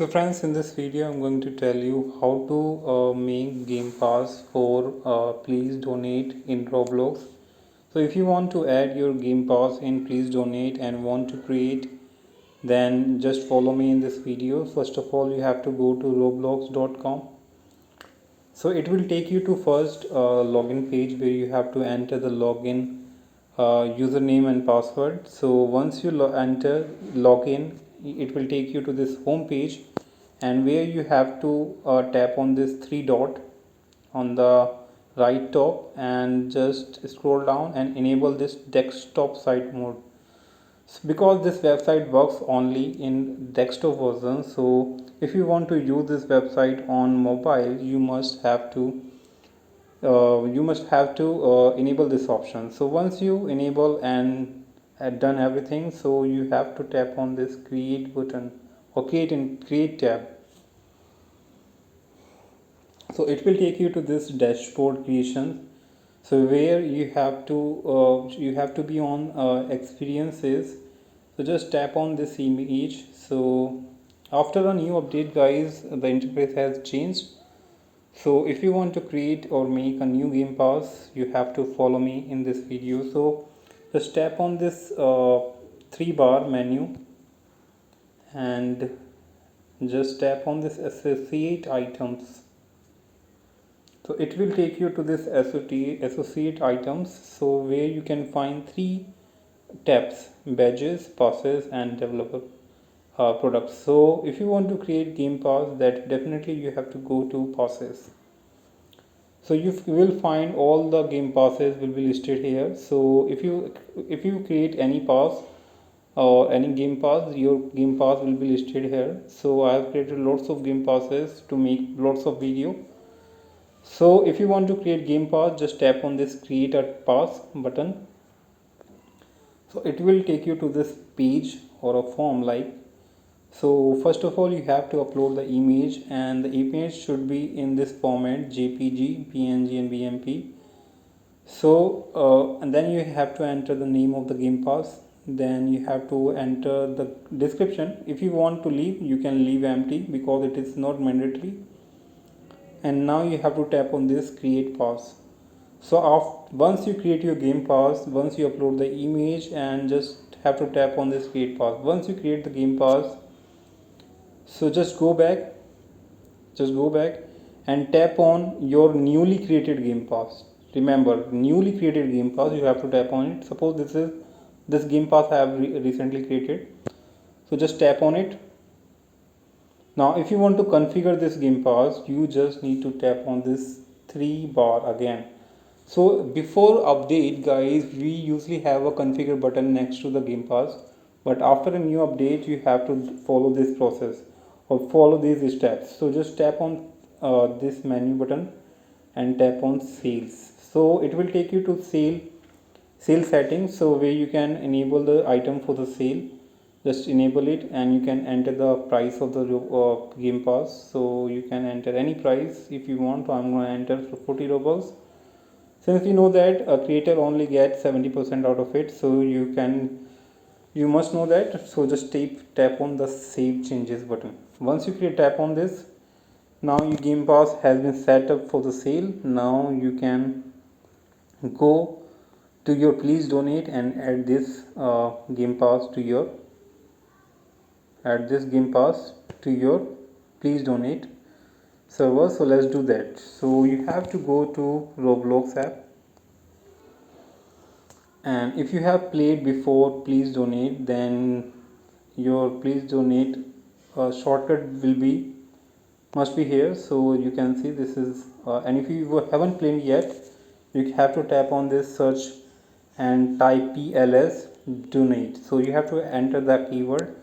So friends, in this video I'm going to tell you how to make game pass for please donate in Roblox. So if you want to add your game pass in please donate and want to create, then just follow me in this video. First of all, you have to go to roblox.com. So it will take you to first login page where you have to enter the login username and password. So once you enter login, it will take you to this home page, and where you have to tap on this three dot on the right top and just scroll down and enable this desktop site mode. Because this website works only in desktop version, so if you want to use this website on mobile, you must have to enable this option. So once you enable and had done everything, so you have to tap on this create button or create tab. So it will take you to this dashboard creation, so where you have to be on experiences. So just tap on this image. So after a new update, guys, the interface has changed. So if you want to create or make a new game pass, you have to follow me in this video. So just tap on this three bar menu and just tap on this associate items. So it will take you to this associate items, so where you can find three tabs: badges, passes, and developer products. So if you want to create game pass, that definitely you have to go to passes. So you will find all the game passes will be listed here. So if you create any pass or any game pass, your game pass will be listed here. So I have created lots of game passes to make lots of video. So if you want to create game pass, just tap on this create a pass button. So it will take you to this page or a form like. So first of all, you have to upload the image, and the image should be in this format: jpg, png, and bmp. So and then you have to enter the name of the game pass. Then you have to enter the description. If you want to leave, you can leave empty because it is not mandatory. And now you have to tap on this create pass. So once you create your game pass, once you upload the image, and just have to tap on this create pass. Once you create the game pass, so just go back and tap on your newly created game pass. Remember, newly created game pass, you have to tap on it. Suppose this game pass I have recently created, so just tap on it. Now if you want to configure this game pass, you just need to tap on this three bar again. So before update, guys, we usually have a configure button next to the game pass, but after a new update, you have to follow this process or follow these steps. So just tap on this menu button and tap on sales. So it will take you to sale settings, so where you can enable the item for the sale. Just enable it, and you can enter the price of the game pass. So you can enter any price if you want. I'm going to enter for 40 rubles, since we know that a creator only gets 70% out of it. So you must know that. So just tap on the save changes button. Once you tap on this, now your game pass has been set up for the sale. Now you can go to your please donate and add this game pass to your please donate server. So let's do that. So you have to go to Roblox app, and if you have played before please donate, then your please donate shortcut must be here. So you can see this is and if you haven't played yet, you have to tap on this search and type pls donate. So you have to enter the keyword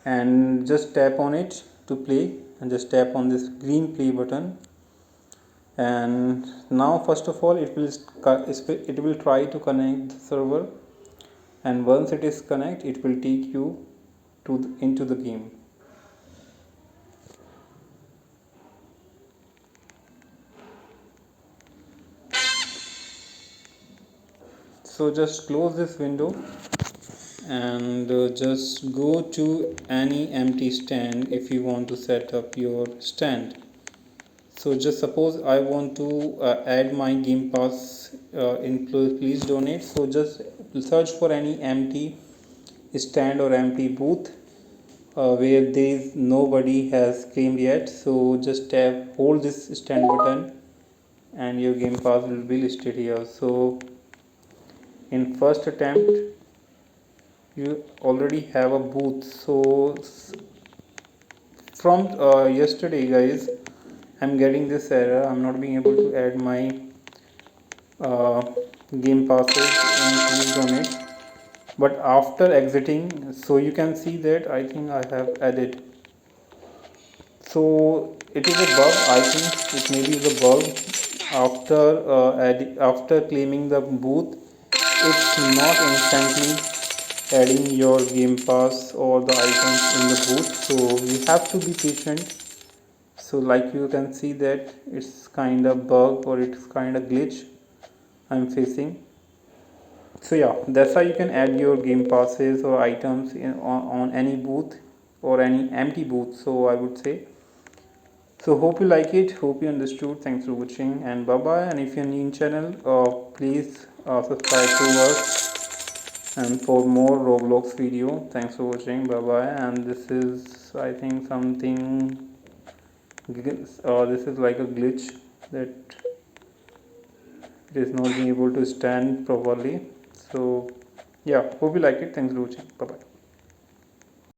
and just tap on it to play, and just tap on this green play button. And now first of all, it will try to connect the server, and once it is connect, it will take you into the game. So just close this window and just go to any empty stand if you want to set up your stand. So just suppose I want to add my game pass in please donate. So just search for any empty stand or empty booth where there is nobody has claimed yet. So just hold this stand button and your game pass will be listed here. So in first attempt you already have a booth. So from yesterday guys, I'm getting this error. I'm not being able to add my uh, game passes in please donate. But after exiting, so you can see that I think I have added. So it is a bug. I think it may be the bug. After after claiming the booth, it's not instantly adding your game pass or the items in the booth. So you have to be patient. So like you can see that it's kind of bug or it's kind of glitch I'm facing. So yeah, that's how you can add your game passes or items on any booth or any empty booth. So I would say, so hope you like it, hope you understood. Thanks for watching and bye bye. And if you're new in channel, please subscribe to us and for more roblox video. Thanks for watching, bye bye. And this is I think something, this is like a glitch that it is not being able to stand properly. So yeah, hope you like it. Thanks for watching, bye bye.